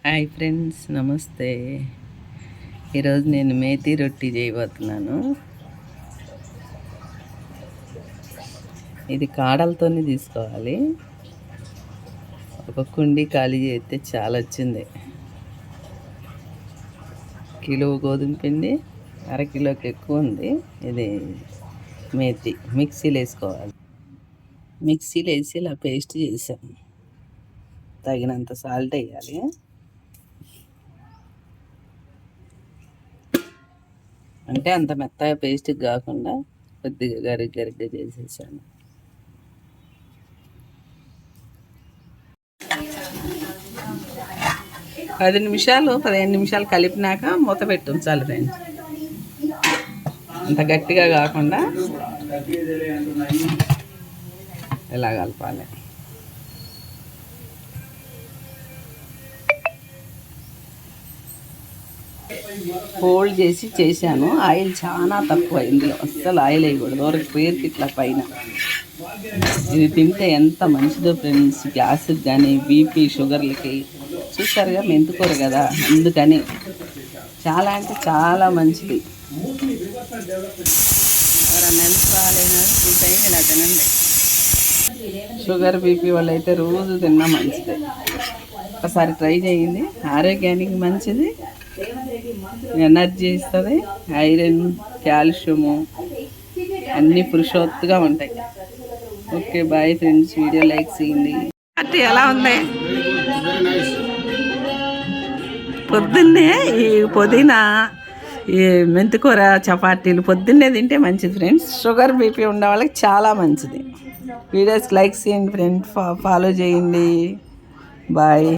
Hi friends, నమస్తే. ఈరోజు నేను మేతి రొట్టి చేయబోతున్నాను. ఇది కాడలతోనే తీసుకోవాలి. ఒక కుండి ఖాళీ చేస్తే చాలా వచ్చింది. కిలో గోధుమ పిండి, అరకిలోకి ఎక్కువ ఉంది. ఇది మేతి మిక్సీలో వేసుకోవాలి. మిక్సీలో వేసి ఇలా పేస్ట్ చేసాను. తగినంత సాల్ట్ వేయాలి. అంటే అంత మెత్తగా పేస్ట్ కాకుండా కొద్దిగా గరిగ్గా చేసేసాను. పది నిమిషాలు 15 నిమిషాలు కలిపినాక మూత పెట్టి ఉంచాలి ఫ్రెండ్స్. అంత గట్టిగా కాకుండా ఇలా కలపాలి. ఫోల్డ్ చేసి చేశాను. ఆయిల్ చాలా తక్కువ ఇందులో, అస్సలు ఆయిల్ వేయకూడదు. ఒక పేరుకి ఇట్లా పైన. ఇది తింటే ఎంత మంచిదో ఫ్రెండ్స్, గ్యాస్కి కానీ బీపీ షుగర్లకి. చూసారుగా మెంతుకూర కదా, అందుకని చాలా అంటే చాలా మంచిది. ఎవరన్నా ఎంత రాలేనా టైం ఇలా తినండి. షుగర్ బీపీ వాళ్ళు అయితే రోజు తిన్నా మంచిది. ఒకసారి ట్రై చేయండి. ఆరోగ్యానికి మంచిది, ఎనర్జీ ఇస్తుంది, ఐరన్, కాల్షియము అన్నీ పురుషోత్తుగా ఉంటాయి. Okay, bye friends. Video like చేయండి. ఎలా ఉంది? పొద్దున్నే ఈ పుదీనా, ఈ మెంతికూర చపాతీలు పొద్దున్నే తింటే మంచిది ఫ్రెండ్స్. షుగర్ బీపీ ఉండే వాళ్ళకి చాలా మంచిది. వీడియోస్కి లైక్ చేయండి ఫ్రెండ్స్, ఫాలో చేయండి. బాయ్.